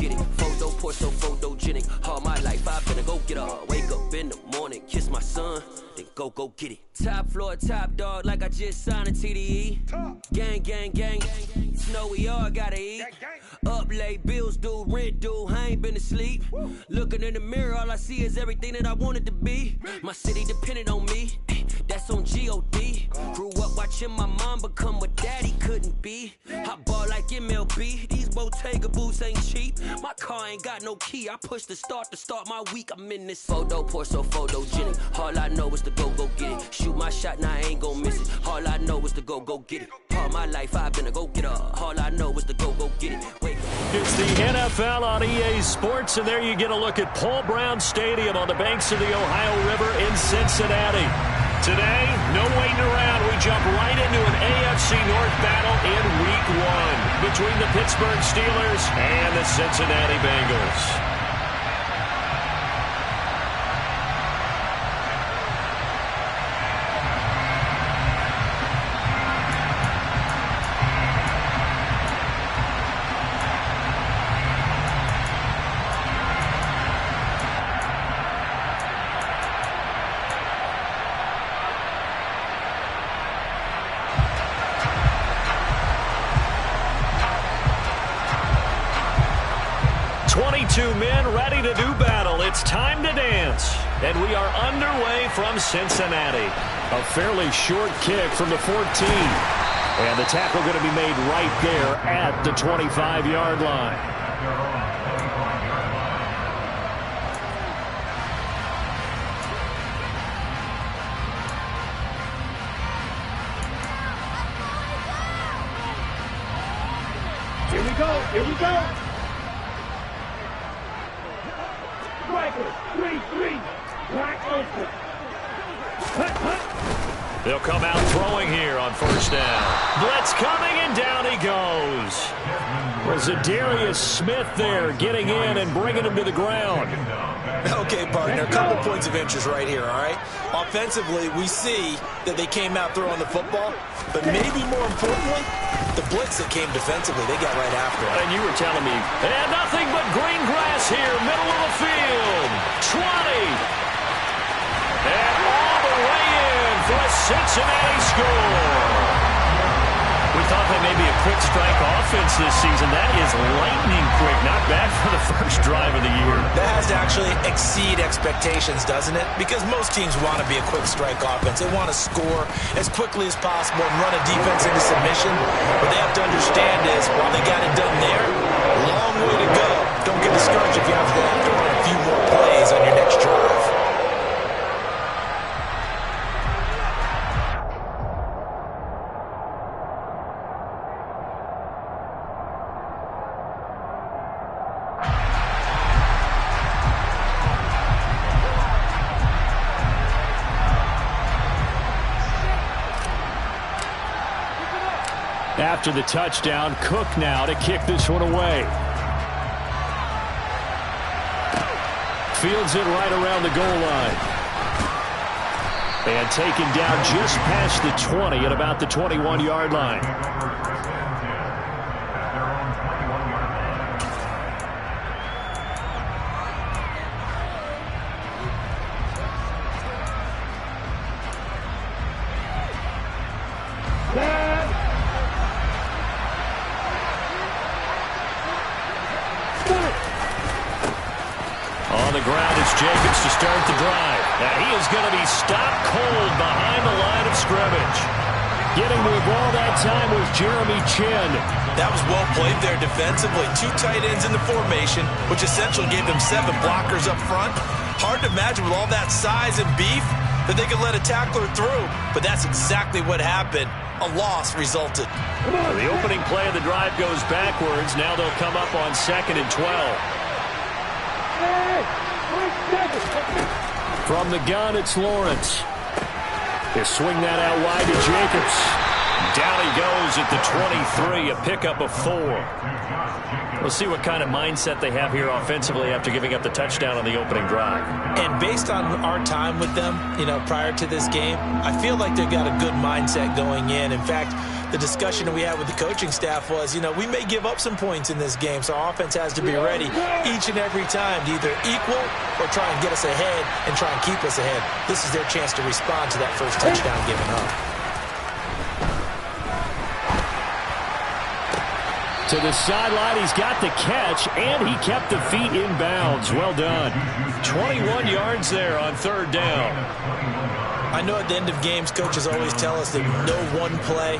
get it. Photo, pour so photogenic. All my life I've been a go-getter. Wake up in the morning, kiss my son, then go get it. Top floor, top dog, like I just signed a TDE. Gang, gang, gang, know we all gotta eat. Up late, bills due, rent due, I ain't been asleep. Looking in the mirror, all I see is everything that I wanted to be. My city depended on me, that's on G.O.D. Grew up watching my mom become what daddy couldn't be. I ball like MLB, these Bottega boots ain't cheap. My car ain't got no key, I push the start to start my week. I'm in this photo, pour so photogenic. All I know is to go get it. Shoot my shot, now I ain't gon' miss it. All I know is to go get it. All my life I've been a go-getter. All I know is to go get it. Wake up. It's the NFL on EA Sports, and there you get a look at Paul Brown Stadium on the banks of the Ohio River in Cincinnati. Today, no waiting around. We jump right into an AFC North battle in Week 1 between the Pittsburgh Steelers and the Cincinnati Bengals. Men ready to do battle. It's time to dance. And we are underway from Cincinnati. A fairly short kick from the 14. And the tackle going to be made right there at the 25-yard line. Here we go. Here we go. 3-3. Black open. They'll come out throwing here on first down. Blitz coming, and down he goes. Was it Darius Smith there getting in and bringing him to the ground? Okay, partner, a couple points of interest right here, all right? Offensively, we see that they came out throwing the football, but maybe more importantly, the blitz that came defensively, they got right after it. And you were telling me, and nothing but green grass here, middle of the field. 20. And all the way in for a Cincinnati score. We thought that may be a quick strike offense this season. That is lightning quick. Not bad for the first drive of the year. That has to actually exceed expectations, doesn't it? Because most teams want to be a quick strike offense. They want to score as quickly as possible and run a defense into submission. What they have to understand is, while they got it done there, long way to go. Don't get discouraged if you have to run a few more plays on your next drive. After the touchdown, Cook now to kick this one away. Fields it right around the goal line. And taken down just past the 20 at about the 21-yard line. On the ground, it's Jacobs to start the drive. Now he is going to be stopped cold behind the line of scrimmage. Getting to the ball that time was Jeremy Chin. That was well played there defensively. 2 tight ends in the formation, which essentially gave them 7 blockers up front. Hard to imagine with all that size and beef that they could let a tackler through. But that's exactly what happened. A loss resulted. The opening play of the drive goes backwards. Now they'll come up on 2nd and 12. From the gun, it's Lawrence. They swing that out wide to Jacobs. Down he goes at the 23, a pickup of 4. We'll see what kind of mindset they have here offensively after giving up the touchdown on the opening drive. And based on our time with them, prior to this game, I feel like they've got a good mindset going in. In fact, the discussion that we had with the coaching staff was, you know, we may give up some points in this game, so our offense has to be ready each and every time to either equal or try and get us ahead and try and keep us ahead. This is their chance to respond to that first touchdown given up. To the sideline, he's got the catch, and he kept the feet in bounds. Well done. 21 yards there on third down. I know at the end of games, coaches always tell us that no one play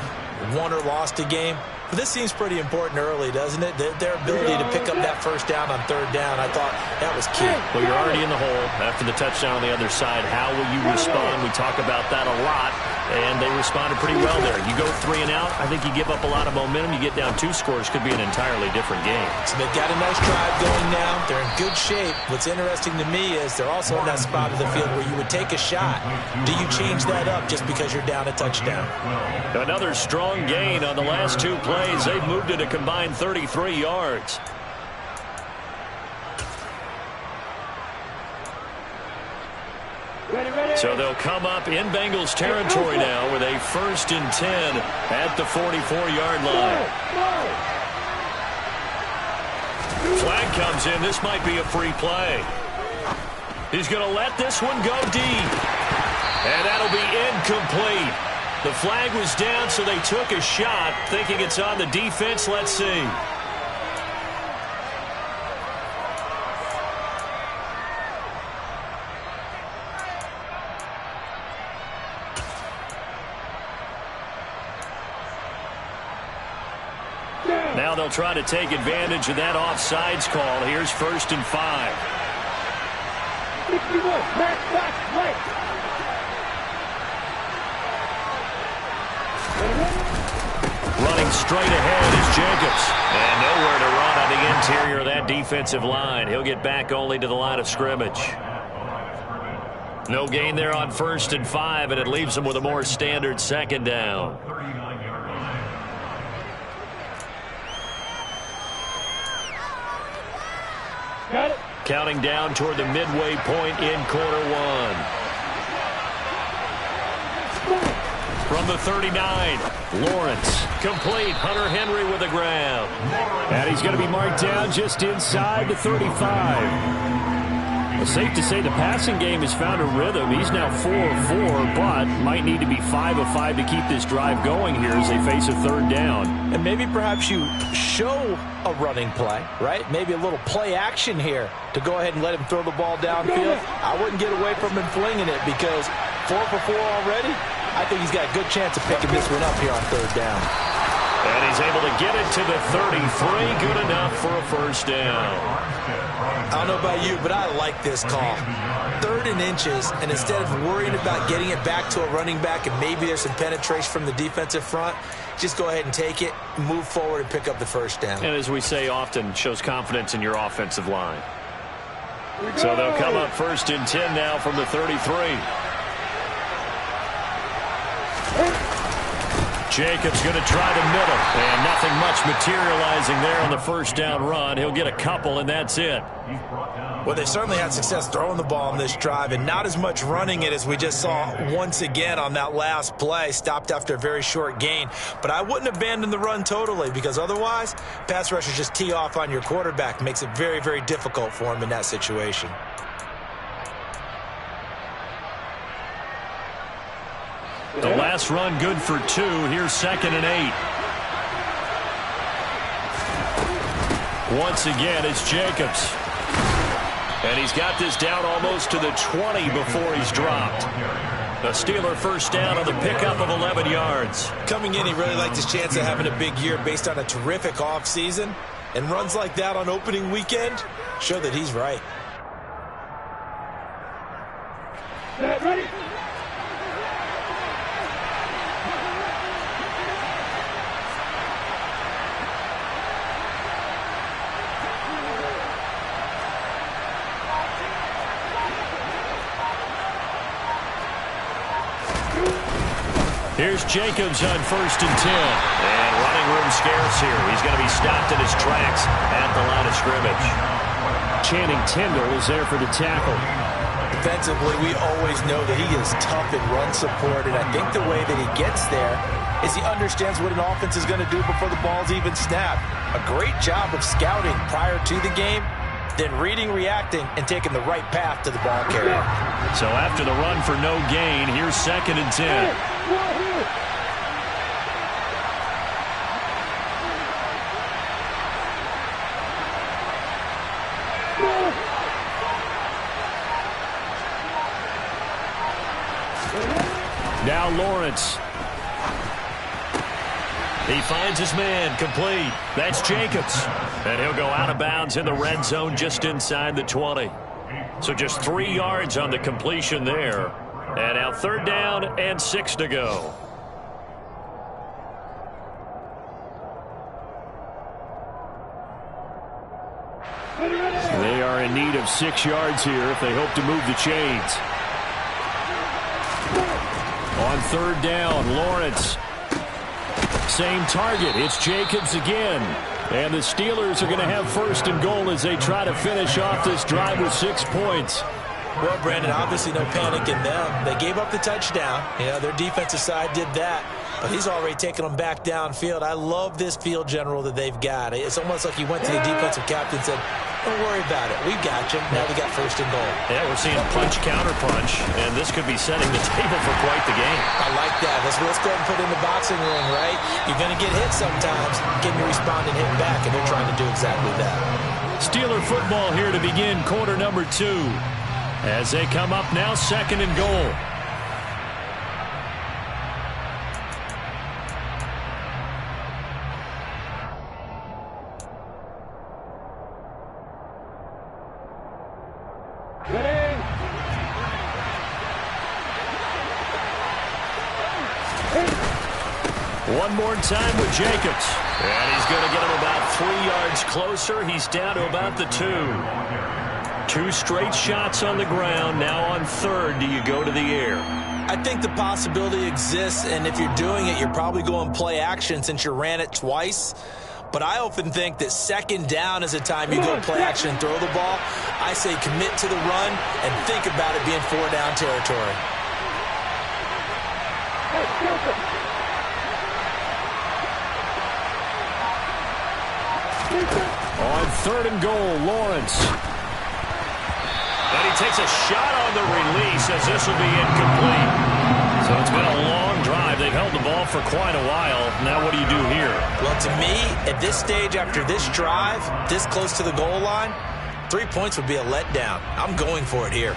won or lost a game. But this seems pretty important early, doesn't it? Their ability to pick up that first down on third down, I thought that was key. Well, you're already in the hole after the touchdown on the other side. How will you respond? We talk about that a lot, and they responded pretty well there. You go 3 and out, I think you give up a lot of momentum. You get down 2 scores, could be an entirely different game. So they've got a nice drive going now. They're in good shape. What's interesting to me is they're also in that spot of the field where you would take a shot. Do you change that up just because you're down a touchdown? Another strong gain on the last 2 plays. They've moved it a combined 33 yards. So they'll come up in Bengals territory now with a 1st and 10 at the 44-yard line. Flag comes in. This might be a free play. He's going to let this one go deep. And that'll be incomplete. The flag was down, so they took a shot, thinking it's on the defense. Let's see. Now they'll try to take advantage of that offsides call. Here's 1st and 5. 61, back, right. Running straight ahead is Jacobs. And nowhere to run on the interior of that defensive line. He'll get back only to the line of scrimmage. No gain there on 1st and 5, and it leaves him with a more standard 2nd down. Got it. Counting down toward the midway point in quarter 1. From the 39, Lawrence, complete. Hunter Henry with the grab. And he's going to be marked down just inside the 35. Well, safe to say the passing game has found a rhythm. He's now 4 of 4, but might need to be 5 of 5 to keep this drive going here as they face a 3rd down. And maybe perhaps you show a running play, right? Maybe a little play action here to go ahead and let him throw the ball downfield. I wouldn't get away from him flinging it because 4 for 4 already. I think he's got a good chance of picking this one up here on 3rd down. And he's able to get it to the 33. Good enough for a 1st down. I don't know about you, but I like this call. 3rd and inches, and instead of worrying about getting it back to a running back and maybe there's some penetration from the defensive front, just go ahead and take it, move forward, and pick up the 1st down. And as we say often, shows confidence in your offensive line. So they'll come up 1st and 10 now from the 33. Jacobs going to try the middle, and nothing much materializing there on the 1st down run. He'll get a couple, and that's it. Well, they certainly had success throwing the ball on this drive, and not as much running it as we just saw once again on that last play. Stopped after a very short gain. But I wouldn't abandon the run totally, because otherwise, pass rushers just tee off on your quarterback. Makes it very, very difficult for him in that situation. The last run good for 2. Here's 2nd and 8. Once again, it's Jacobs. And he's got this down almost to the 20 before he's dropped. A Steeler 1st down on the pickup of 11 yards. Coming in, he really liked his chance of having a big year based on a terrific offseason. And runs like that on opening weekend show that he's right. Ready? Here's Jacobs on 1st and 10. And running room scarce here. He's going to be stopped in his tracks at the line of scrimmage. Channing Tindall is there for the tackle. Defensively, we always know that he is tough in run support, and I think the way that he gets there is he understands what an offense is going to do before the ball's even snapped. A great job of scouting prior to the game, then reading, reacting, and taking the right path to the ball carrier. So after the run for no gain, here's 2nd and 10. Now Lawrence. He finds his man, complete. That's Jacobs. And he'll go out of bounds in the red zone just inside the 20. So just 3 yards on the completion there. And now 3rd down and 6 to go. They are in need of 6 yards here if they hope to move the chains. On 3rd down, Lawrence. Same target. It's Jacobs again. And the Steelers are going to have 1st and goal as they try to finish off this drive with 6 points. Well, Brandon, obviously no panic in them. They gave up the touchdown. Yeah, their defensive side did that. But he's already taken them back downfield. I love this field general that they've got. It's almost like he went to the defensive captain and said, don't worry about it. We got you. Now we got 1st and goal. Yeah, we're seeing punch, counter punch, and this could be setting the table for quite the game. I like that. Let's go ahead and put it in the boxing ring, right? You're going to get hit sometimes. Can you respond and hit back? And they're trying to do exactly that. Steeler football here to begin quarter number 2. As they come up now, 2nd and goal. One more time with Jacobs. And he's going to get him about 3 yards closer. He's down to about the 2. 2 straight shots on the ground. Now on 3rd, do you go to the air? I think the possibility exists, and if you're doing it, you're probably going play action since you ran it twice. But I often think that 2nd down is the time you go play action and throw the ball. I say commit to the run and think about it being 4-down territory. On 3rd and goal, Lawrence. And he takes a shot on the release as this will be incomplete. So it's been a long drive. They've held the ball for quite a while. Now what do you do here? Well, to me, at this stage after this drive, this close to the goal line, 3 points would be a letdown. I'm going for it here.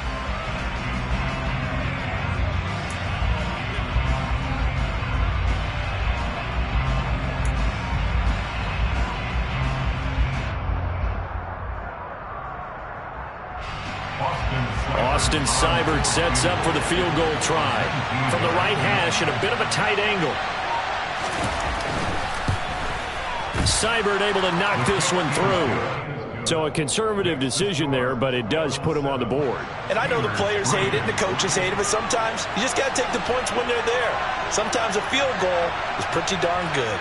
Austin Seibert sets up for the field goal try. From the right hash at a bit of a tight angle. Seibert able to knock this one through. So a conservative decision there, but it does put him on the board. And I know the players hate it and the coaches hate it, but sometimes you just got to take the points when they're there. Sometimes a field goal is pretty darn good.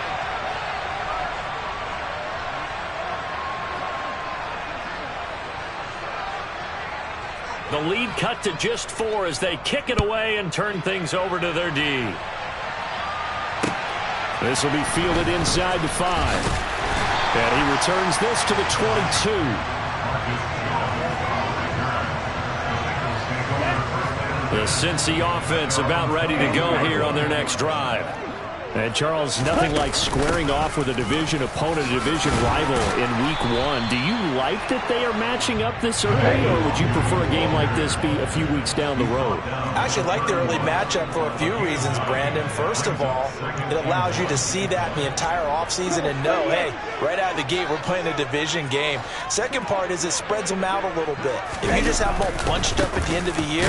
The lead cut to just 4 as they kick it away and turn things over to their D. This will be fielded inside the 5. And he returns this to the 22. The Cincy offense about ready to go here on their next drive. And, Charles, nothing like squaring off with a division opponent, a division rival in Week 1. Do you like that they are matching up this early, or would you prefer a game like this be a few weeks down the road? I actually like the early matchup for a few reasons, Brandon. First of all, it allows you to see that in the entire offseason and know, hey, right out of the gate, we're playing a division game. Second part is it spreads them out a little bit. If you just have them all bunched up at the end of the year,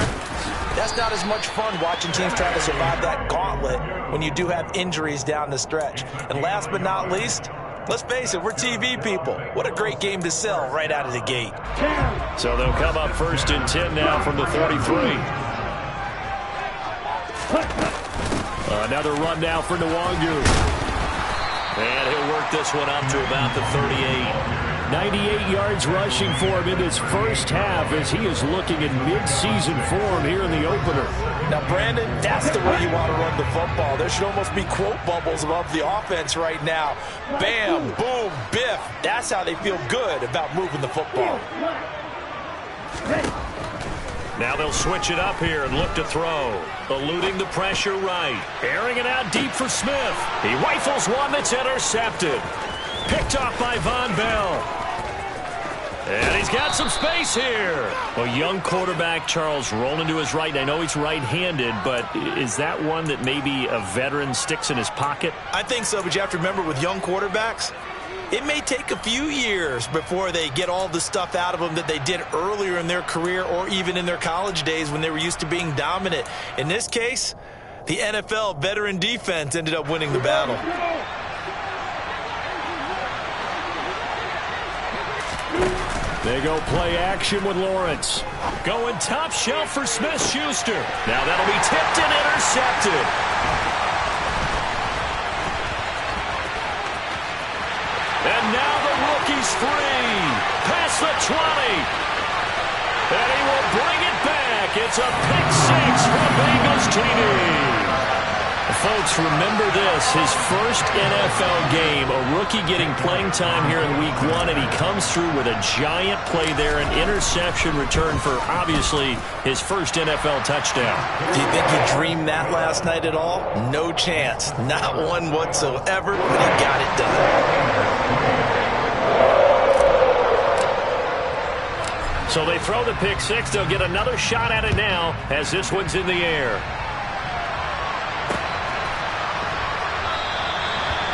that's not as much fun watching teams try to survive that gauntlet when you do have injuries down the stretch. And last but not least, let's face it, we're TV people. What a great game to sell right out of the gate. So they'll come up 1st and 10 now from the 33. Another run now for Nwangu. And he'll work this one up to about the 38. 98 yards rushing for him in his first half as he is looking in mid-season form here in the opener. Now, Brandon, that's the way you want to run the football. There should almost be quote bubbles above the offense right now. Bam, boom, biff. That's how they feel good about moving the football. Now they'll switch it up here and look to throw. Eluding the pressure right. Airing it out deep for Smith. He rifles one that's intercepted. Picked off by Von Bell. And he's got some space here. A young quarterback, Charles, rolling to his right. I know he's right-handed, but is that one that maybe a veteran sticks in his pocket? I think so, but you have to remember with young quarterbacks, it may take a few years before they get all the stuff out of them that they did earlier in their career or even in their college days when they were used to being dominant. In this case, the NFL veteran defense ended up winning the battle. They go play action with Lawrence. Going top shelf for Smith-Schuster. Now that'll be tipped and intercepted. And now the rookie's free. Past the 20. And he will bring it back. It's a pick six for Bengals TD. Folks, remember this, his first NFL game, a rookie getting playing time here in week 1, and he comes through with a giant play there, an interception return for, obviously, his first NFL touchdown. Do you think he dreamed that last night at all? No chance. Not one whatsoever, but he got it done. So they throw the pick six. They'll get another shot at it now as this one's in the air.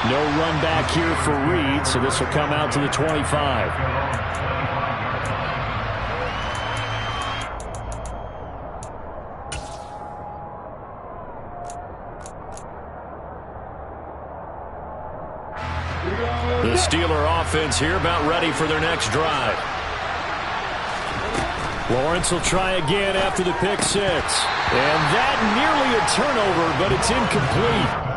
No run back here for Reed, so this will come out to the 25. The Steeler offense here about ready for their next drive. Lawrence will try again after the pick six. And that nearly a turnover, but it's incomplete.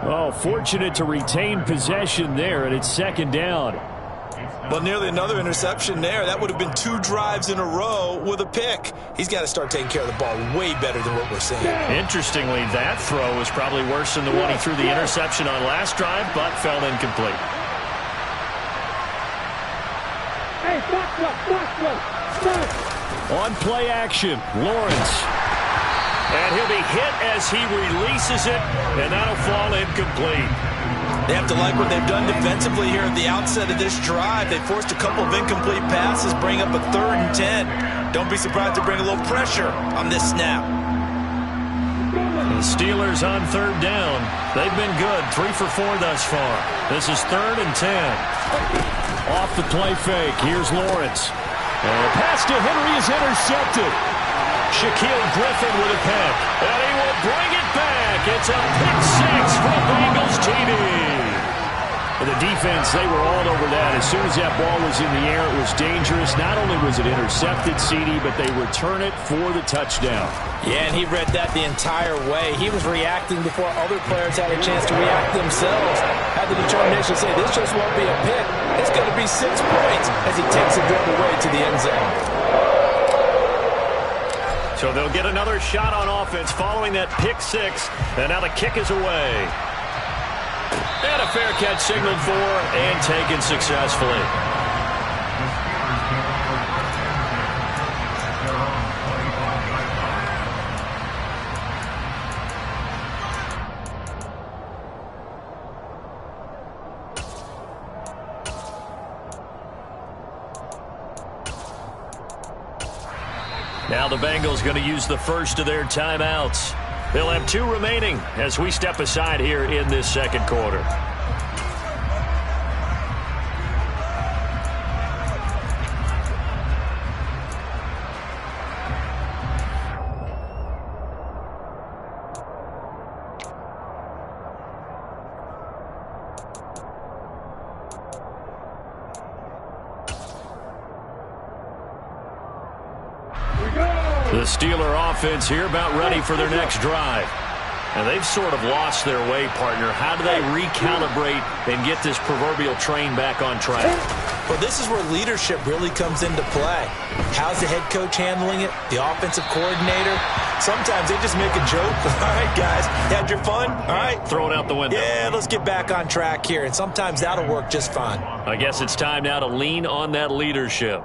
Oh, fortunate to retain possession there, and it's second down. Well, nearly another interception there. That would have been 2 drives in a row with a pick. He's got to start taking care of the ball way better than what we're seeing. Interestingly, that throw was probably worse than the one he threw the interception on last drive, but fell incomplete. Hey, stop. On play action, Lawrence. And he'll be hit as he releases it, and that'll fall incomplete. They have to like what they've done defensively here at the outset of this drive. They forced a couple of incomplete passes, bring up a 3rd and 10. Don't be surprised to bring a little pressure on this snap. The Steelers on 3rd down. They've been good, 3 for 4 thus far. This is 3rd and 10. Off the play fake, here's Lawrence. And the pass to Henry is intercepted. Shaquille Griffin with a pick. And he will bring it back. It's a pick six for Bengals TD. The defense, they were all over that. As soon as that ball was in the air, it was dangerous. Not only was it intercepted, CD, but they return it for the touchdown. Yeah, and he read that the entire way. He was reacting before other players had a chance to react themselves. Had the determination to say, this just won't be a pick. It's going to be 6 points as he takes it the other way to the end zone. So they'll get another shot on offense following that pick six. And now the kick is away. And a fair catch signaled for and taken successfully. Now the Bengals going to use the first of their timeouts. They'll have 2 remaining as we step aside here in this second quarter. The Steeler offense here about ready for their next drive. And they've sort of lost their way, partner. How do they recalibrate and get this proverbial train back on track? Well, this is where leadership really comes into play. How's the head coach handling it? The offensive coordinator? Sometimes they just make a joke. All right, guys, had your fun? All right. Throw it out the window. Yeah, let's get back on track here. And sometimes that'll work just fine. I guess it's time now to lean on that leadership.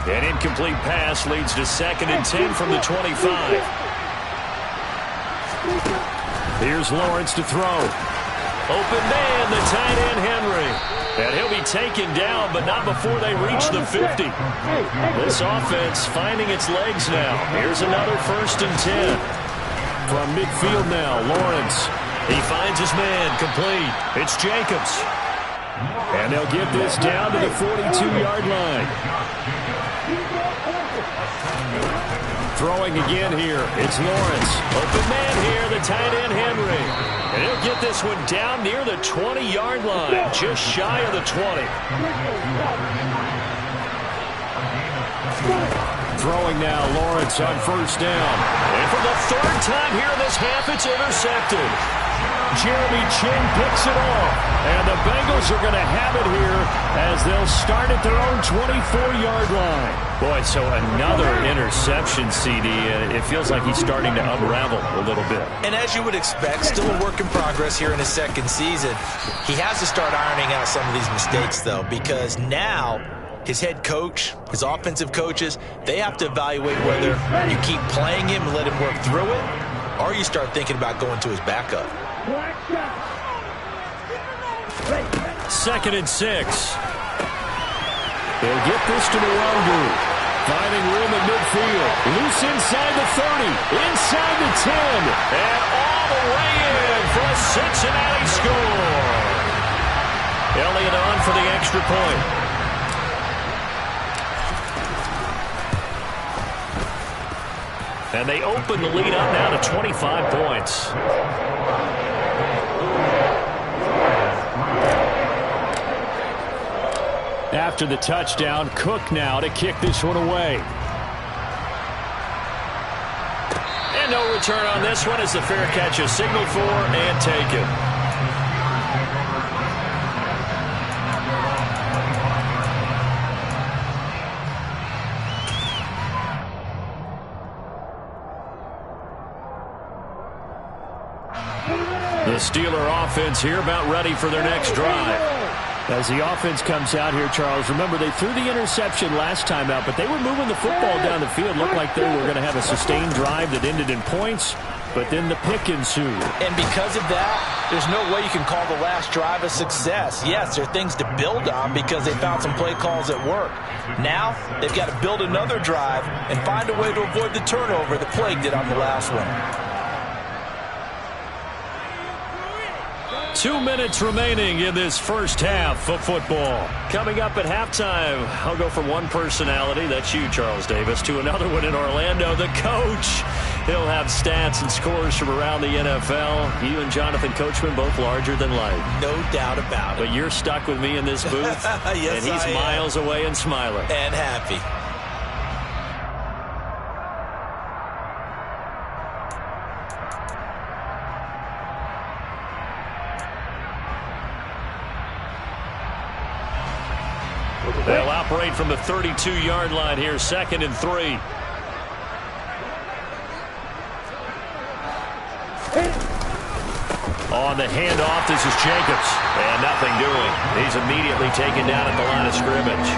An incomplete pass leads to 2nd and 10 from the 25. Here's Lawrence to throw. Open man, the tight end Henry. And he'll be taken down, but not before they reach the 50. This offense finding its legs now. Here's another 1st and 10. From midfield now, Lawrence. He finds his man, complete. It's Jacobs. And they'll get this down to the 42-yard line. Throwing again here. It's Lawrence. Open man here, the tight end Henry. And he'll get this one down near the 20-yard line, just shy of the 20. Throwing now, Lawrence on 1st down. And for the 3rd time here in this half, it's intercepted. Jeremy Chin picks it off. And the Bengals are going to have it here as they'll start at their own 24-yard line. Boy, so another interception, CD. It feels like he's starting to unravel a little bit. And as you would expect, still a work in progress here in his 2nd season. He has to start ironing out some of these mistakes, though, because now his head coach, his offensive coaches, they have to evaluate whether you keep playing him and let him work through it, or you start thinking about going to his backup. 2nd and 6. They'll get this to Nwangu. Finding room in midfield. Loose inside the 30. Inside the 10. And all the way in for a Cincinnati score. Elliott on for the extra point. And they open the lead up now to 25 points. After the touchdown, Cook now to kick this one away. And no return on this one as the fair catch is signaled for and taken. The Steeler offense here about ready for their next drive. As the offense comes out here, Charles, remember they threw the interception last time out, but they were moving the football down the field. Looked like they were going to have a sustained drive that ended in points, but then the pick ensued. And because of that, there's no way you can call the last drive a success. Yes, there are things to build on because they found some play calls that work. Now, they've got to build another drive and find a way to avoid the turnover that plagued it on the last one. 2 minutes remaining in this first half of football. Coming up at halftime, I'll go from one personality, that's you, Charles Davis, to another one in Orlando, the coach. He'll have stats and scores from around the NFL. You and Jonathan Coachman both larger than life. No doubt about it. But you're stuck with me in this booth, yes, and he's miles away and smiling. And happy. They'll operate from the 32-yard line here, 2nd and 3. On the handoff, this is Jacobs. And nothing doing. He's immediately taken down at the line of scrimmage.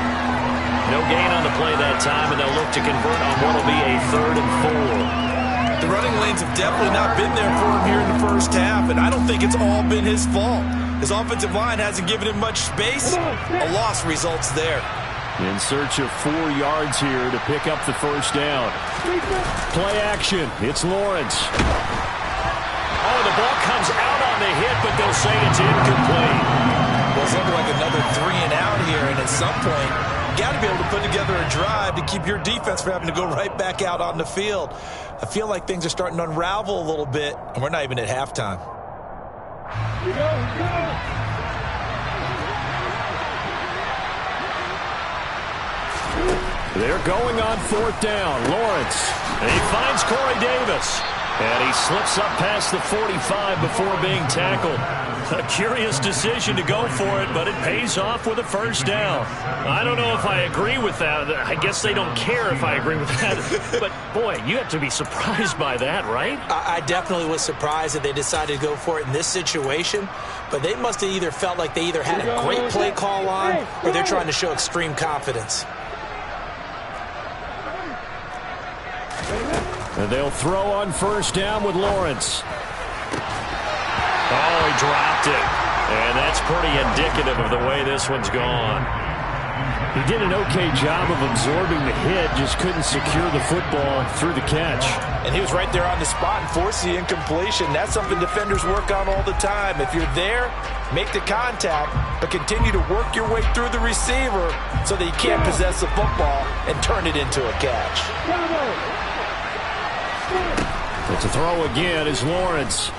No gain on the play that time, and they'll look to convert on what will be a 3rd and 4. The running lanes have definitely not been there for him here in the first half, and I don't think it's all been his fault. His offensive line hasn't given him much space. A loss results there. In search of 4 yards here to pick up the first down. Play action. It's Lawrence. Oh, the ball comes out on the hit, but they'll say it's incomplete. Well, it's looking like another 3 and out here, and at some point, you got to be able to put together a drive to keep your defense from having to go right back out on the field. I feel like things are starting to unravel a little bit, and we're not even at halftime. They're going on 4th down. Lawrence. And he finds Corey Davis. And he slips up past the 45 before being tackled. A curious decision to go for it, but it pays off with a 1st down. I don't know if I agree with that. I guess they don't care if I agree with that. But, boy, you have to be surprised by that, right? I definitely was surprised that they decided to go for it in this situation. But they must have either felt like they either had a great play call on or they're trying to show extreme confidence. And they'll throw on 1st down with Lawrence. Oh, he dropped it. And that's pretty indicative of the way this one's gone. He did an okay job of absorbing the hit, just couldn't secure the football through the catch. And he was right there on the spot and forced the incompletion. That's something defenders work on all the time. If you're there, make the contact, but continue to work your way through the receiver so that you can't possess the football and turn it into a catch. But to throw again is Lawrence.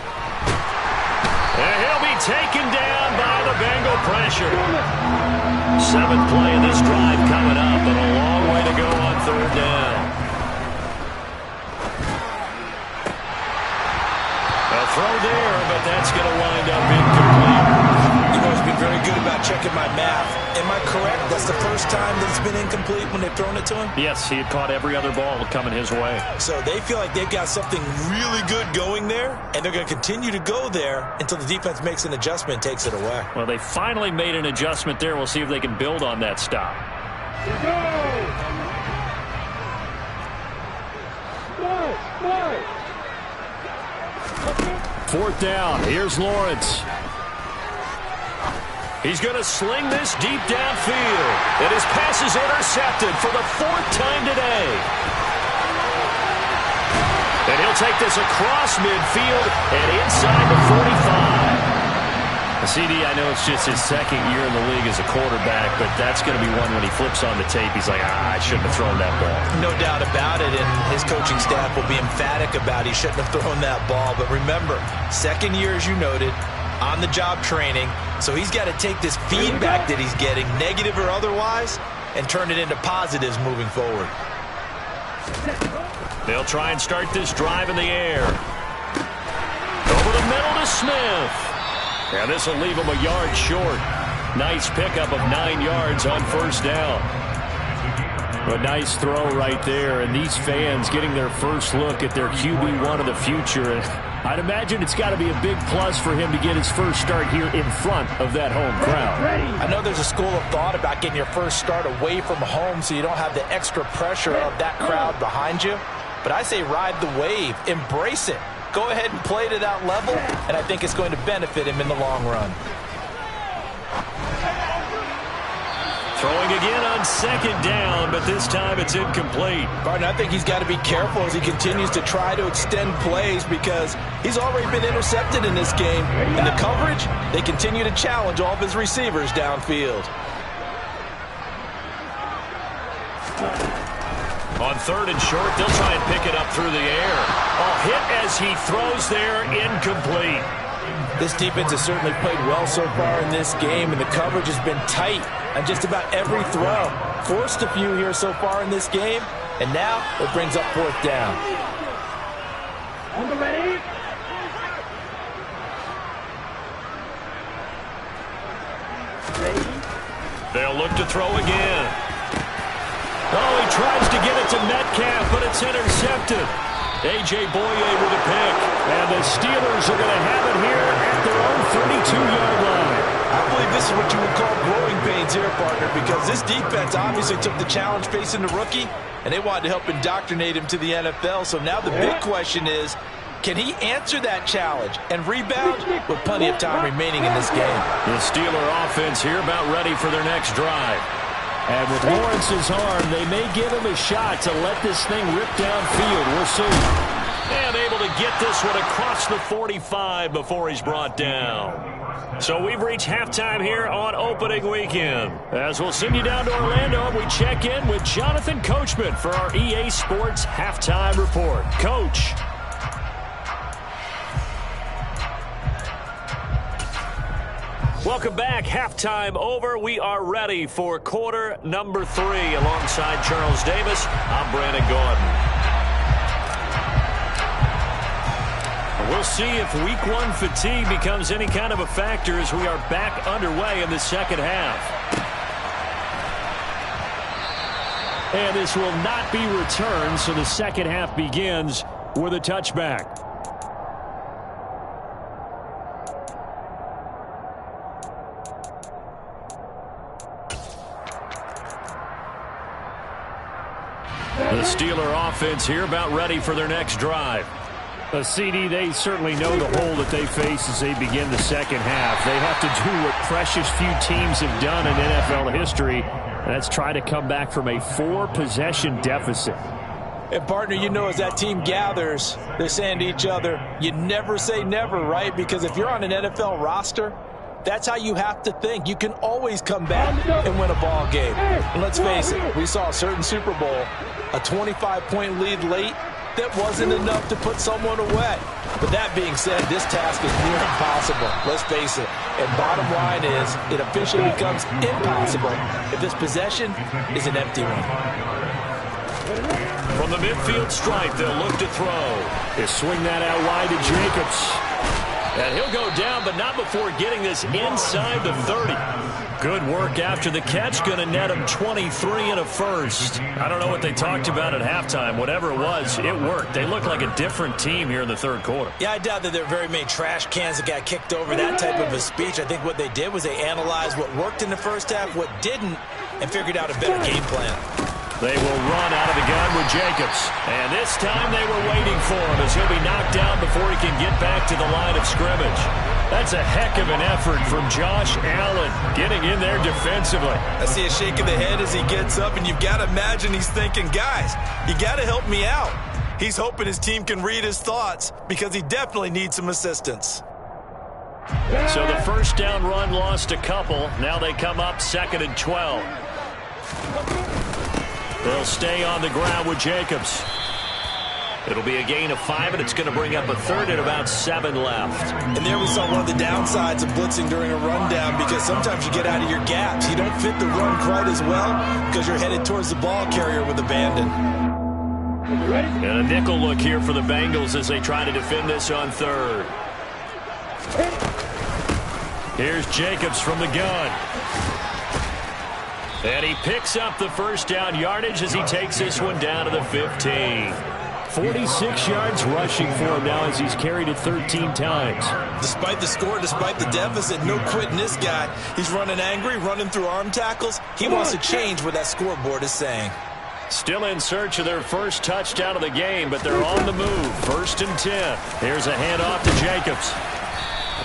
And he'll be taken down by the Bengal pressure. 7th play of this drive coming up, but a long way to go on 3rd down. A throw there, but that's going to wind up incomplete. You've always been very good about checking my math. Am I correct? That's the first time that it's been incomplete when they've thrown it to him? Yes, he had caught every other ball coming his way. So they feel like they've got something really good going there, and they're going to continue to go there until the defense makes an adjustment and takes it away. Well, they finally made an adjustment there. We'll see if they can build on that stop. Fourth down. Here's Lawrence. He's going to sling this deep downfield. And his pass is intercepted for the 4th time today. And he'll take this across midfield and inside the 45. CD, I know it's just his 2nd year in the league as a quarterback, but that's going to be one when he flips on the tape. He's like, I shouldn't have thrown that ball. No doubt about it, and his coaching staff will be emphatic about he shouldn't have thrown that ball. But remember, 2nd year, as you noted, on-the-job training, so he's got to take this feedback that he's getting, negative or otherwise, and turn it into positives moving forward. They'll try and start this drive in the air. Over the middle to Smith. And this will leave him a yard short. Nice pickup of 9 yards on 1st down. A nice throw right there, and these fans getting their first look at their QB1 of the future. And I'd imagine it's got to be a big plus for him to get his first start here in front of that home crowd. I know there's a school of thought about getting your first start away from home so you don't have the extra pressure of that crowd behind you. But I say ride the wave, embrace it. Go ahead and play to that level, and I think it's going to benefit him in the long run. Throwing again on 2nd down, but this time it's incomplete. Barton, I think he's got to be careful as he continues to try to extend plays because he's already been intercepted in this game. In the coverage, they continue to challenge all of his receivers downfield. On 3rd and short, they'll try and pick it up through the air. A hit as he throws there, incomplete. This defense has certainly played well so far in this game, and the coverage has been tight on just about every throw. Forced a few here so far in this game, and now it brings up 4th down. On the ready. They'll look to throw again. Oh, he tries to get it to Metcalf, but it's intercepted. A.J. Boye with a pick. And the Steelers are going to have it here at their own 32-yard line. I believe this is what you would call growing pains here, partner, because this defense obviously took the challenge facing the rookie, and they wanted to help indoctrinate him to the NFL. So now the big question is, can he answer that challenge and rebound with plenty of time remaining in this game? The Steeler offense here about ready for their next drive. And with Lawrence's arm, they may give him a shot to let this thing rip downfield. We'll see. And able to get this one across the 45 before he's brought down. So we've reached halftime here on opening weekend. As we'll send you down to Orlando, we check in with Jonathan Coachman for our EA Sports Halftime Report. Coach. Welcome back. Halftime over. We are ready for quarter number 3. Alongside Charles Davis, I'm Brandon Gordon. We'll see if week 1 fatigue becomes any kind of a factor as we are back underway in the second half. And this will not be returned, so the second half begins with a touchback. The Steeler offense here about ready for their next drive. CD, they certainly know the hole that they face as they begin the second half. They have to do what precious few teams have done in NFL history, and that's try to come back from a 4-possession deficit. And, partner, you know, as that team gathers, they're saying to each other, you never say never, right? Because if you're on an NFL roster, that's how you have to think. You can always come back and win a ball game. And let's face it, we saw a certain Super Bowl, a 25-point lead late, that wasn't enough to put someone away. But that being said, this task is near impossible. Let's face it. And bottom line is, it officially becomes impossible if this possession is an empty one. From the midfield stripe, they'll look to throw. They swing that out wide to Jacobs. And he'll go down, but not before getting this inside the 30. Good work after the catch. Going to net him 23 and a first. I don't know what they talked about at halftime. Whatever it was, it worked. They look like a different team here in the third quarter. Yeah, I doubt that there are very many trash cans that got kicked over, that type of a speech. I think what they did was they analyzed what worked in the first half, what didn't, and figured out a better game plan. They will run out of the gun with Jacobs. And this time they were waiting for him as he'll be knocked down before he can get back to the line of scrimmage. That's a heck of an effort from Josh Allen getting in there defensively. I see a shake of the head as he gets up, and you've got to imagine he's thinking, guys, you got to help me out. He's hoping his team can read his thoughts because he definitely needs some assistance. So the first down run lost a couple. Now they come up 2nd and 12. They'll stay on the ground with Jacobs. It'll be a gain of 5, and it's going to bring up a third and about 7 left. And there we saw one of the downsides of blitzing during a rundown, because sometimes you get out of your gaps. You don't fit the run quite as well because you're headed towards the ball carrier with abandon. And a nickel look here for the Bengals as they try to defend this on 3rd. Here's Jacobs from the gun. And he picks up the first down yardage as he takes this one down to the 15. 46 yards rushing for him now as he's carried it 13 times. Despite the score, despite the deficit, no quitting this guy. He's running angry, running through arm tackles. He wants to change what that scoreboard is saying. Still in search of their first touchdown of the game, but they're on the move. 1st and 10. Here's a handoff to Jacobs.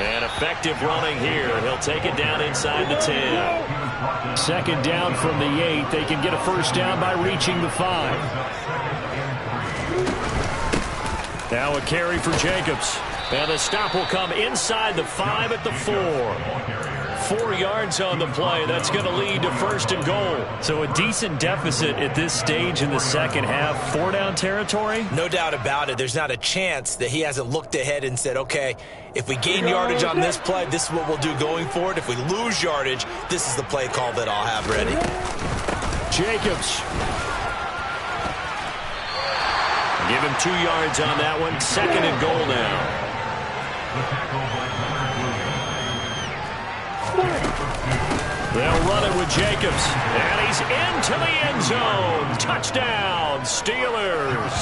And effective running here. He'll take it down inside the 10. 2nd down from the 8. They can get a first down by reaching the 5. Now a carry for Jacobs. And the stop will come inside the 5 at the 4. 4 yards on the play. That's going to lead to 1st and goal. So a decent deficit at this stage in the second half. 4-down territory? No doubt about it. There's not a chance that he hasn't looked ahead and said, okay, if we gain yardage on this play, this is what we'll do going forward. If we lose yardage, this is the play call that I'll have ready. Jacobs. Give him 2 yards on that one. 2nd and goal now. They'll run it with Jacobs. And he's into the end zone. Touchdown, Steelers.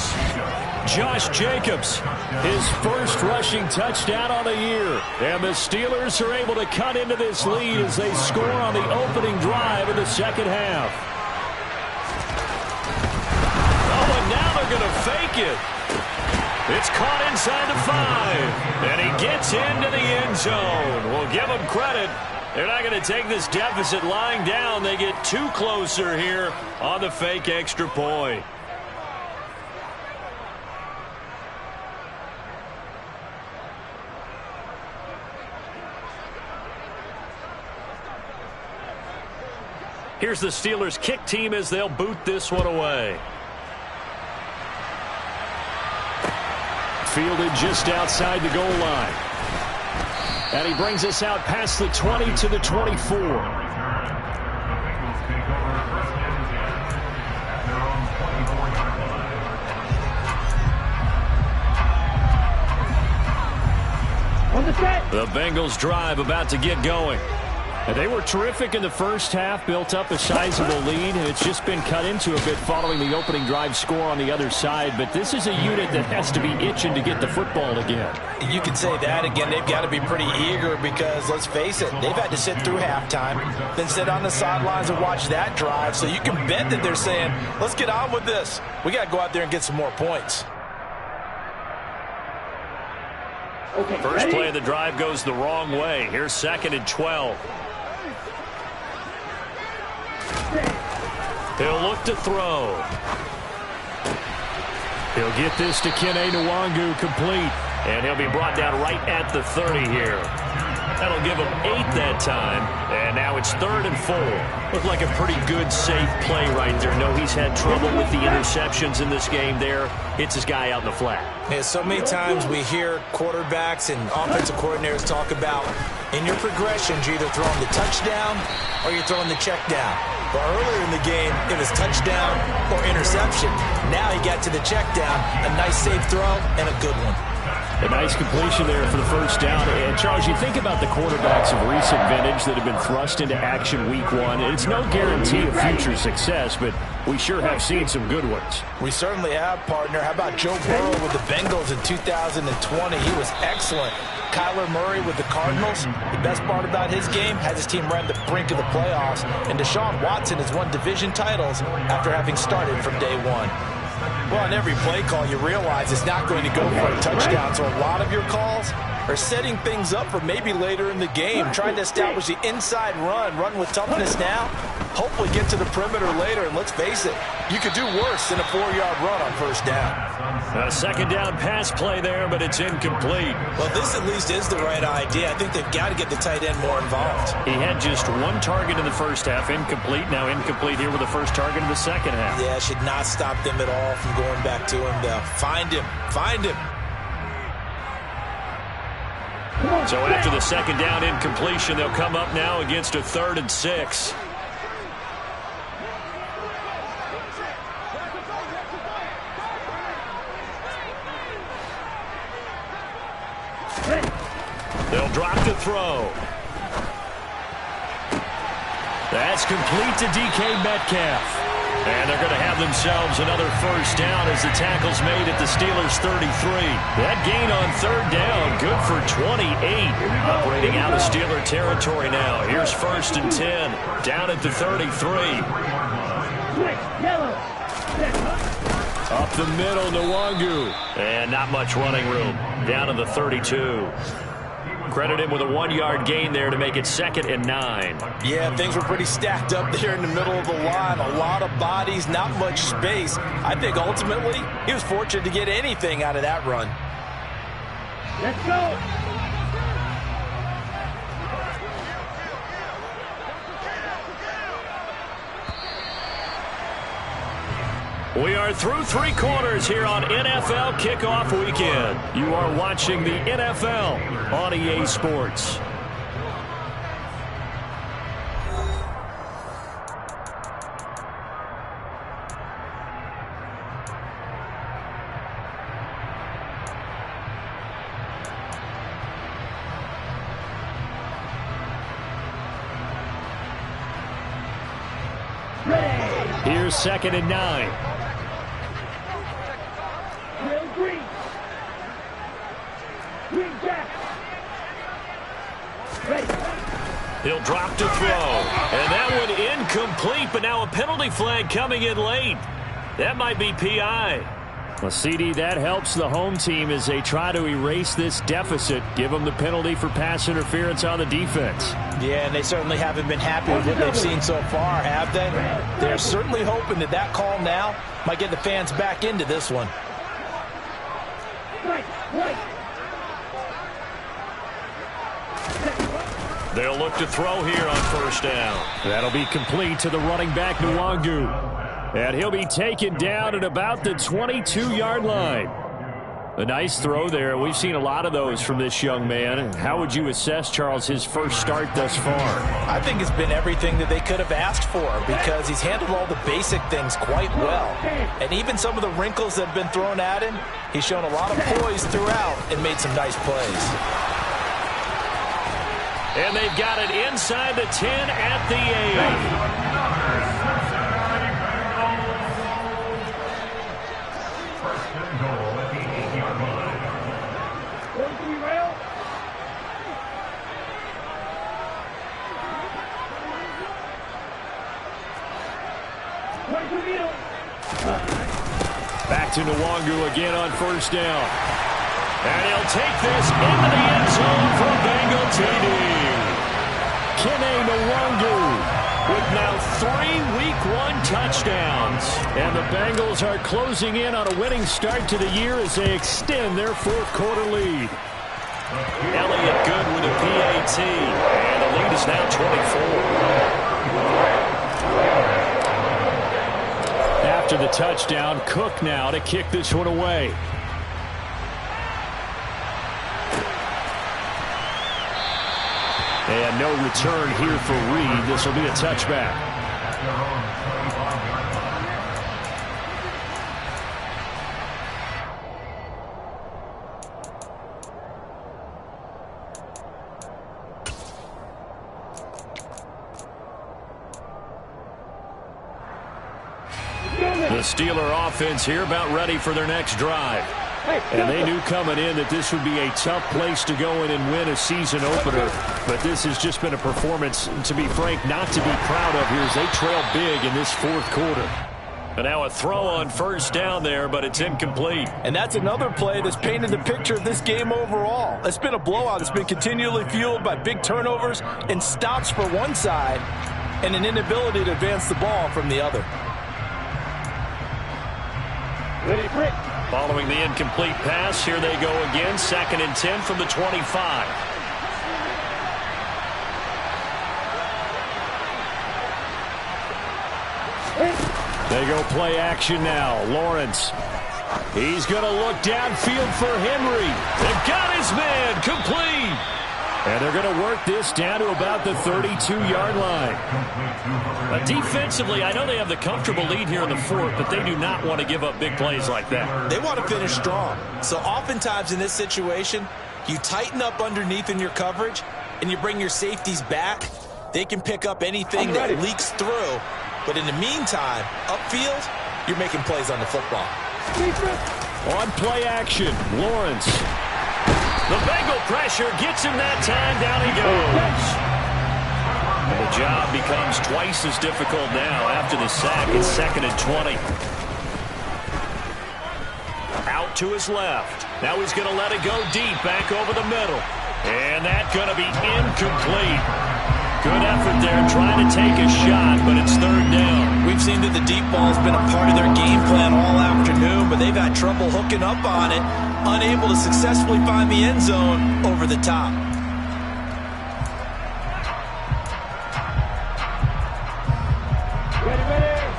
Josh Jacobs, his first rushing touchdown on the year. And the Steelers are able to cut into this lead as they score on the opening drive in the second half. Oh, and now they're going to fake it. It's caught inside the 5. And he gets into the end zone. We'll give him credit. They're not going to take this deficit lying down. They get 2 closer here on the fake extra point. Here's the Steelers kick team as they'll boot this one away. Fielded just outside the goal line. And he brings us out past the 20 to the 24. The Bengals drive about to get going. And they were terrific in the first half, built up a sizable lead, and it's just been cut into a bit following the opening drive score on the other side. But this is a unit that has to be itching to get the football again. You can say that again. They've got to be pretty eager because, let's face it, they've had to sit through halftime, then sit on the sidelines and watch that drive. So you can bet that they're saying, let's get on with this. We got to go out there and get some more points. First play of the drive goes the wrong way. Here's 2nd and 12. He'll look to throw. He'll get this to Kene Nwangu complete. And he'll be brought down right at the 30 here. That'll give him 8 that time. And now it's 3rd and 4. Looked like a pretty good, safe play right there. No, he's had trouble with the interceptions in this game there. Hits his guy out in the flat. Yeah, so many times we hear quarterbacks and offensive coordinators talk about in your progressions, you're either throwing the touchdown or you're throwing the check down. But earlier in the game, it was touchdown or interception. Now he got to the check down, a nice safe throw, and a good one. A nice completion there for the first down. And, Charles, you think about the quarterbacks of recent vintage that have been thrust into action week 1. It's no guarantee of future success, but we sure have seen some good ones. We certainly have, partner. How about Joe Burrow with the Bengals in 2020? He was excellent. Kyler Murray with the Cardinals. The best part about his game has his team right at the brink of the playoffs. And Deshaun Watson has won division titles after having started from day 1. Well, on every play call, you realize it's not going to go for a touchdown. So a lot of your calls are setting things up for maybe later in the game, trying to establish the inside run with toughness now, hopefully get to the perimeter later. And let's face it, you could do worse than a 4-yard run on first down. A 2nd down pass play there, but it's incomplete. Well, this at least is the right idea. I think they've got to get the tight end more involved. He had just 1 target in the first half, incomplete. Now incomplete here with the first target in the second half. Yeah, should not stop them at all from going back to him. Find him. Find him. So after the 2nd down incompletion, they'll come up now against a 3rd and 6. They'll drop to throw. That's complete to DK Metcalf. And they're going to have themselves another first down as the tackle's made at the Steelers' 33. That gain on 3rd down, good for 28. Operating out of Steeler territory now. Here's 1st and 10, down at the 33. Up the middle, Nwangu. And not much running room, down to the 32. Credit him with a 1-yard gain there to make it 2nd and 9. Yeah, things were pretty stacked up there in the middle of the line. A lot of bodies, not much space. I think ultimately he was fortunate to get anything out of that run. Let's go. We are through 3 quarters here on NFL Kickoff Weekend. You are watching the NFL on EA Sports. Here's 2nd and 9. He'll drop to throw. And that one incomplete, but now a penalty flag coming in late. That might be PI. Well, CD, that helps the home team as they try to erase this deficit. Give them the penalty for pass interference on the defense. Yeah, and they certainly haven't been happy with what they've seen so far, have they? They're certainly hoping that that call now might get the fans back into this one. They'll look to throw here on first down. That'll be complete to the running back, Nwangu. And he'll be taken down at about the 22-yard line. A nice throw there. We've seen a lot of those from this young man. How would you assess, Charles, his first start thus far? I think it's been everything that they could have asked for because he's handled all the basic things quite well. And even some of the wrinkles that have been thrown at him, he's shown a lot of poise throughout and made some nice plays. And they've got it inside the 10 at the 8. Back to Nwangu again on first down. And he'll take this into the end zone for a Bengal TD. Kene Nwangu with now 3 Week 1 touchdowns. And the Bengals are closing in on a winning start to the year as they extend their fourth-quarter lead. Elliott good with a PAT. And the lead is now 24. After the touchdown, Cook now to kick this one away. And no return here for Reed. This will be a touchback. The Steeler offense here about ready for their next drive. And they knew coming in that this would be a tough place to go in and win a season opener. But this has just been a performance, to be frank, not to be proud of here as they trail big in this fourth quarter. And now a throw on first down there, but it's incomplete. And that's another play that's painted the picture of this game overall. It's been a blowout. It's been continually fueled by big turnovers and stops for one side and an inability to advance the ball from the other. Following the incomplete pass, here they go again. 2nd and 10 from the 25. They go play action now. Lawrence. He's going to look downfield for Henry. They've got his man complete. And they're going to work this down to about the 32-yard line. But defensively, I know they have the comfortable lead here in the fourth, but they do not want to give up big plays like that. They want to finish strong. So oftentimes in this situation, you tighten up underneath in your coverage, and you bring your safeties back. They can pick up anything that leaks through. But in the meantime, upfield, you're making plays on the football. On play action, Lawrence. The Bengal pressure gets him that time. Down he goes. And the job becomes twice as difficult now after the sack. It's 2nd and 20. Out to his left. Now he's going to let it go deep back over the middle. And that's going to be incomplete. Good effort there trying to take a shot, but it's 3rd down. We've seen that the deep ball has been a part of their game plan all afternoon, but they've had trouble hooking up on it, unable to successfully find the end zone over the top.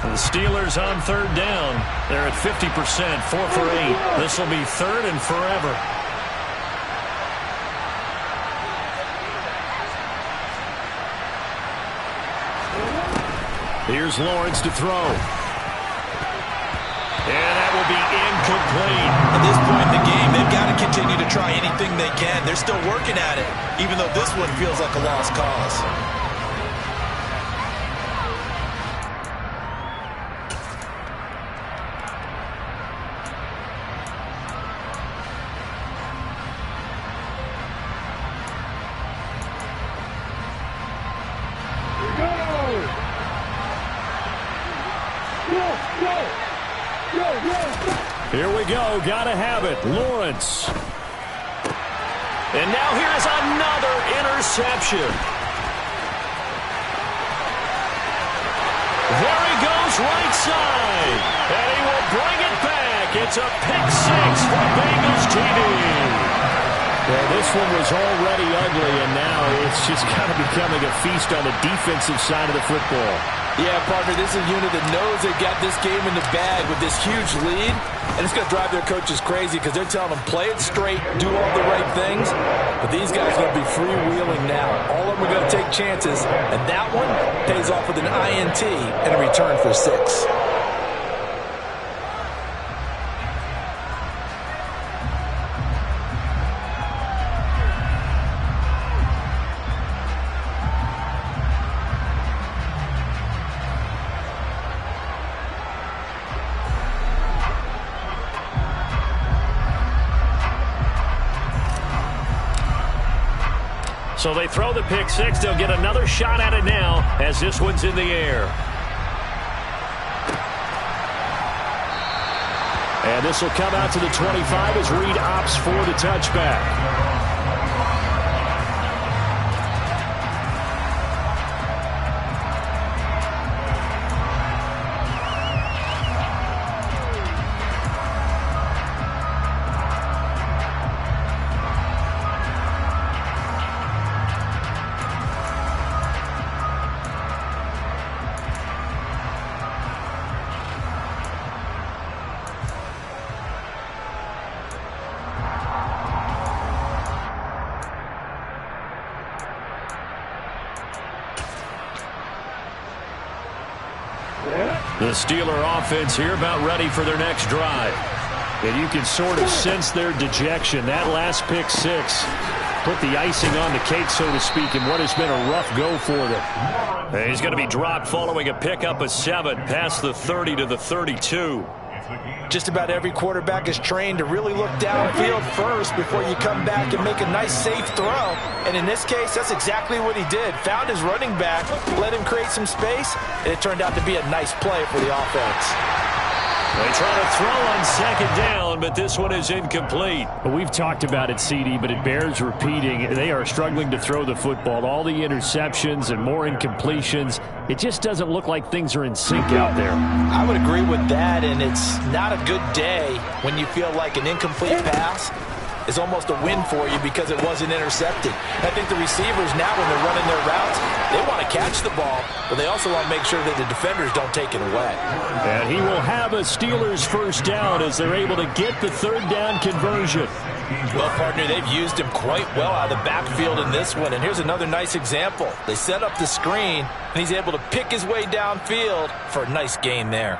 The Steelers on 3rd down. They're at 50%, 4 for 8. This will be 3rd and forever. Here's Lawrence to throw. And that will be incomplete. At this point in the game, they've got to continue to try anything they can. They're still working at it, even though this one feels like a lost cause. Here we go. Gotta have it. Lawrence. And now here is another interception. There he goes right side. And he will bring it back. It's a pick 6 for Bengals TD. Well, this one was already ugly, and now it's just kind of becoming a feast on the defensive side of the football. Yeah, partner, this is a unit that knows they got this game in the bag with this huge lead, and it's going to drive their coaches crazy because they're telling them, play it straight, do all the right things, but these guys are going to be freewheeling now. All of them are going to take chances, and that one pays off with an INT and a return for 6. So they throw the pick six. They'll get another shot at it now as this one's in the air. And this will come out to the 25 as Reed opts for the touchback. The Steeler offense here about ready for their next drive. And you can sort of sense their dejection. That last pick six put the icing on the cake, so to speak, in what has been a rough go for them. And he's going to be dropped following a pickup of 7 past the 30 to the 32. Just about every quarterback is trained to really look downfield first before you come back and make a nice, safe throw. And in this case, that's exactly what he did. Found his running back, let him create some space, and it turned out to be a nice play for the offense. They try to throw on second down, but this one is incomplete. We've talked about it, CD, but it bears repeating. They are struggling to throw the football. All the interceptions and more incompletions. It just doesn't look like things are in sync out there. I would agree with that, and it's not a good day when you feel like an incomplete pass is almost a win for you because it wasn't intercepted. I think the receivers now, when they're running their routes, they want to catch the ball, but they also want to make sure that the defenders don't take it away. And he will have a Steelers first down as they're able to get the third down conversion. Well, partner, they've used him quite well out of the backfield in this one, and here's another nice example. They set up the screen, and he's able to pick his way downfield for a nice gain there.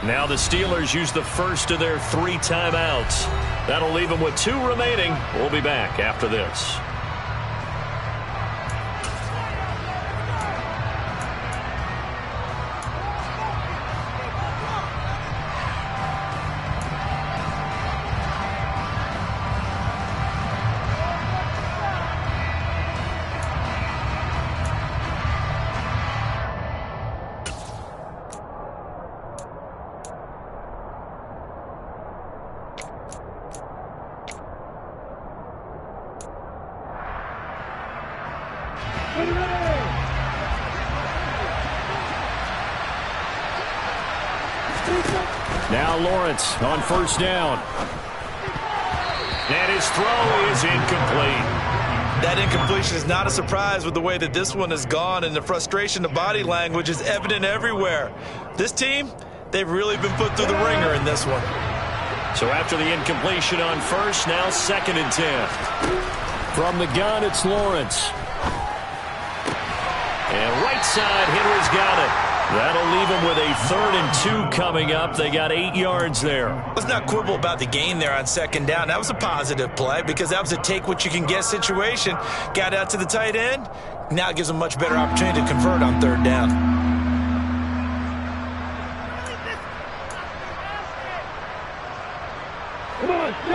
Now the Steelers use the first of their 3 timeouts. That'll leave them with 2 remaining. We'll be back after this. Now Lawrence on first down. And his throw is incomplete. That incompletion is not a surprise with the way that this one has gone, and the frustration, the body language is evident everywhere. This team, they've really been put through the ringer in this one. So after the incompletion on first, now 2nd and 10. From the gun, it's Lawrence. And right side, Henry's got it. That'll leave them with a 3rd and 2 coming up. They got 8 yards there. Let's not quibble about the gain there on 2nd down. That was a positive play because that was a take-what-you-can-get situation. Got out to the tight end. Now it gives them a much better opportunity to convert on 3rd down.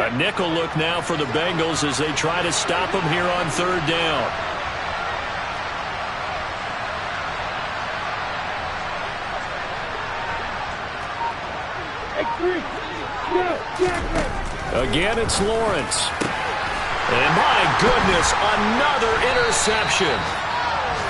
A nickel look now for the Bengals as they try to stop him here on 3rd down. Again, it's Lawrence. And my goodness, another interception.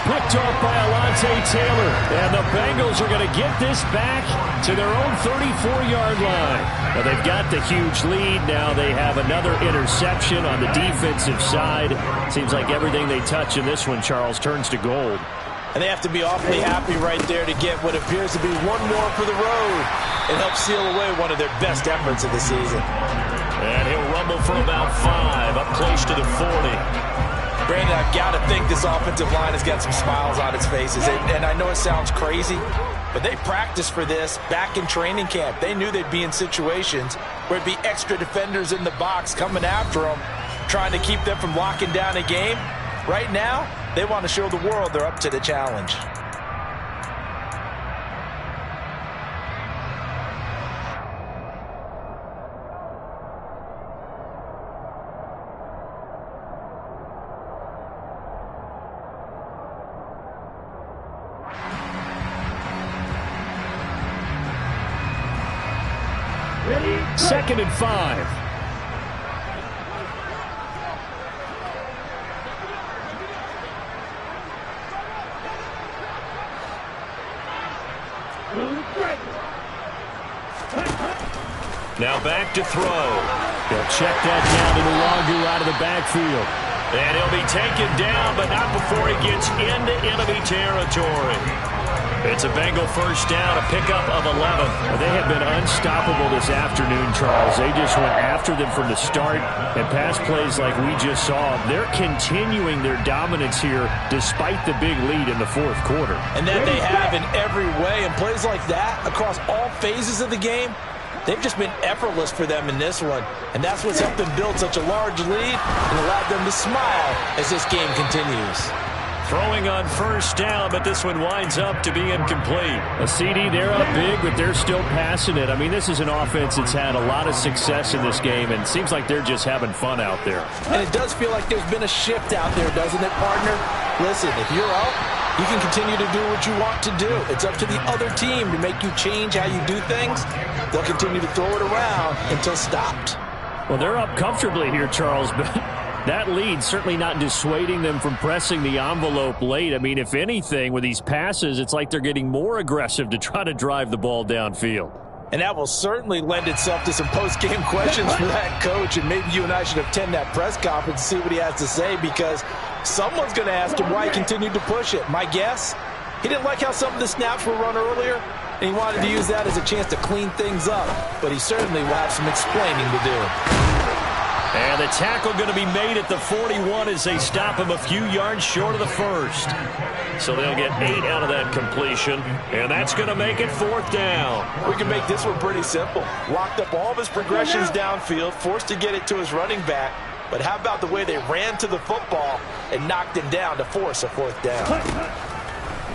Picked off by Alontae Taylor. And the Bengals are going to get this back to their own 34-yard line. Now, they've got the huge lead. Now they have another interception on the defensive side. Seems like everything they touch in this one, Charles, turns to gold. And they have to be awfully happy right there to get what appears to be one more for the road. It helps seal away one of their best efforts of the season. And he'll rumble for about 5, up close to the 40. Brandon, I've got to think this offensive line has got some smiles on its faces. And I know it sounds crazy, but they practiced for this back in training camp. They knew they'd be in situations where it'd be extra defenders in the box coming after them, trying to keep them from locking down a game. Right now, they want to show the world they're up to the challenge. Second and 5. Now back to throw. They'll check that down to Nwangu out of the backfield. And he'll be taken down, but not before he gets into enemy territory. It's a Bengal first down, a pickup of 11. They have been unstoppable this afternoon, Charles. They just went after them from the start, and pass plays like we just saw. They're continuing their dominance here despite the big lead in the fourth quarter. And that they have in every way, and plays like that across all phases of the game, they've just been effortless for them in this one. And that's what's helped them build such a large lead and allowed them to smile as this game continues. Throwing on first down, but this one winds up to be incomplete. A CD, they're up big, but they're still passing it. I mean, this is an offense that's had a lot of success in this game, and it seems like they're just having fun out there. And it does feel like there's been a shift out there, doesn't it, partner? Listen, if you're out, you can continue to do what you want to do. It's up to the other team to make you change how you do things. They'll continue to throw it around until stopped. Well, they're up comfortably here, Charles, but that lead certainly not dissuading them from pressing the envelope late. I mean, if anything, with these passes, it's like they're getting more aggressive to try to drive the ball downfield. And that will certainly lend itself to some post-game questions for that coach, and maybe you and I should attend that press conference and see what he has to say, because someone's going to ask him why he continued to push it. My guess, he didn't like how some of the snaps were run earlier, and he wanted to use that as a chance to clean things up, but he certainly will have some explaining to do. And the tackle going to be made at the 41 as they stop him a few yards short of the first. So they'll get 8 out of that completion, and that's going to make it fourth down. We can make this one pretty simple. Locked up all of his progressions downfield, forced to get it to his running back. But how about the way they ran to the football and knocked him down to force a fourth down?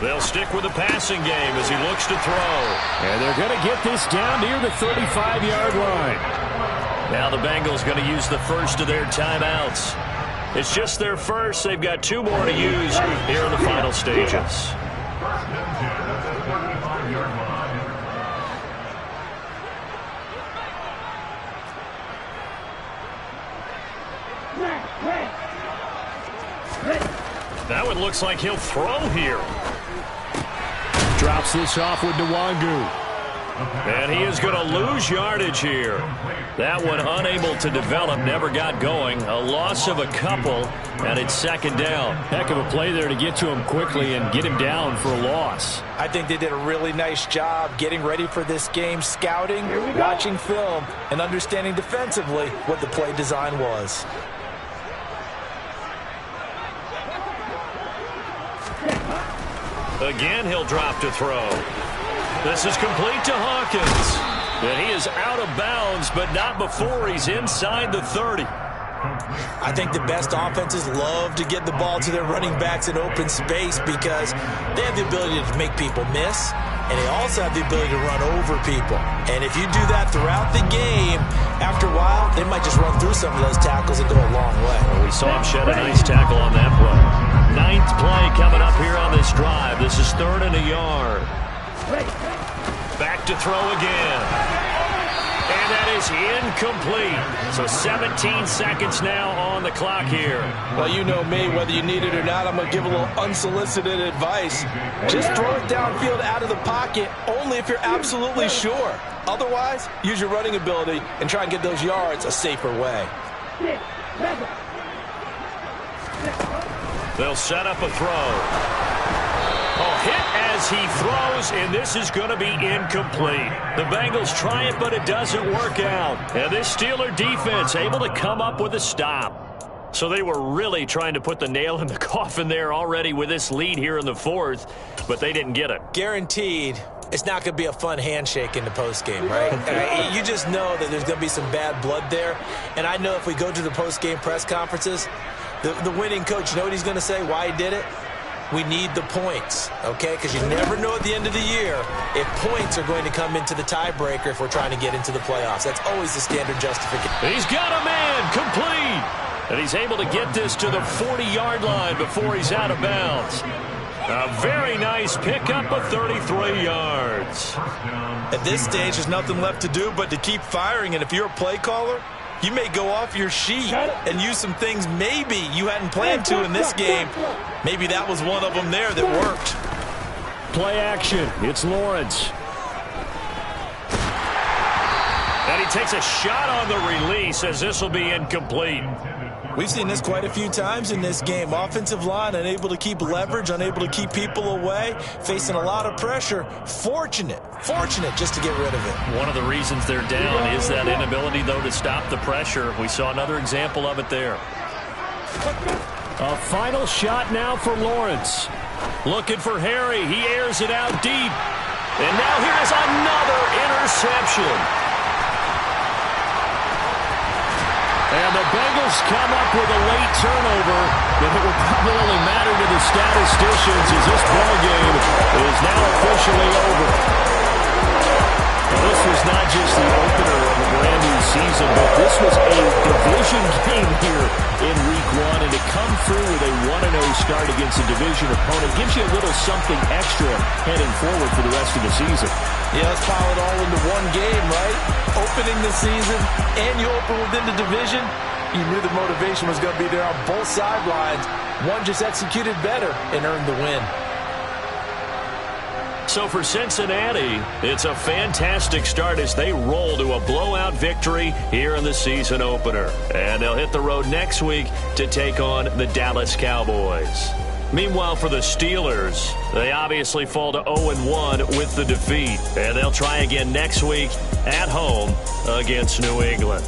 They'll stick with the passing game as he looks to throw. And they're going to get this down near the 35-yard line. Now the Bengals going to use the first of their timeouts. It's just their first. They've got 2 more to use here in the final stages. That one looks like he'll throw here. Drops this off with Nwangu. And he is going to lose yardage here. That one unable to develop, never got going. A loss of a couple, and it's second down. Heck of a play there to get to him quickly and get him down for a loss. I think they did a really nice job getting ready for this game, scouting, watching film, and understanding defensively what the play design was. Again, he'll drop to throw. This is complete to Hawkins. And he is out of bounds, but not before he's inside the 30. I think the best offenses love to get the ball to their running backs in open space because they have the ability to make people miss, and they also have the ability to run over people. And if you do that throughout the game, after a while, they might just run through some of those tackles and go a long way. Well, we saw him shed a nice tackle on that play. 9th play coming up here on this drive. This is 3rd and a yard. Back to throw again. And that is incomplete. So 17 seconds now on the clock here. Well, you know me, whether you need it or not, I'm going to give a little unsolicited advice. Just throw it downfield out of the pocket, only if you're absolutely sure. Otherwise, use your running ability and try and get those yards a safer way. They'll set up a throw. Oh, hit as he throws, and this is going to be incomplete. The Bengals try it, but it doesn't work out. And this Steeler defense able to come up with a stop. So they were really trying to put the nail in the coffin there already with this lead here in the fourth, but they didn't get it. Guaranteed, it's not going to be a fun handshake in the postgame, right? You just know that there's going to be some bad blood there. And I know if we go to the postgame press conferences, the winning coach, you know what he's going to say, why he did it? We need the points, okay? Because you never know at the end of the year if points are going to come into the tiebreaker if we're trying to get into the playoffs. That's always the standard justification. He's got a man complete. And he's able to get this to the 40-yard line before he's out of bounds. A very nice pickup of 33 yards. At this stage, there's nothing left to do but to keep firing. And if you're a play caller, you may go off your sheet and use some things maybe you hadn't planned to in this game. Maybe that was one of them there that worked. Play action. It's Lawrence. And he takes a shot on the release as this will be incomplete. We've seen this quite a few times in this game. Offensive line unable to keep leverage, unable to keep people away, facing a lot of pressure. Fortunate just to get rid of it. One of the reasons they're down is that inability, though, to stop the pressure. We saw another example of it there. A final shot now for Lawrence. Looking for Harry. He airs it out deep. And now here is another interception. And the Bengals come up with a late turnover, but it will probably only matter to the statisticians as this ball game is now officially over. Now, this was not just the opener of a brand new season, but this was a division game here in Week 1, and to come through with a 1-0 start against a division opponent gives you a little something extra heading forward for the rest of the season. Yeah, let's pile it all into one game, right? Opening the season, and you open within the division. You knew the motivation was going to be there on both sidelines. One just executed better and earned the win. So for Cincinnati, it's a fantastic start as they roll to a blowout victory here in the season opener. And they'll hit the road next week to take on the Dallas Cowboys. Meanwhile, for the Steelers, they obviously fall to 0-1 with the defeat. And they'll try again next week at home against New England.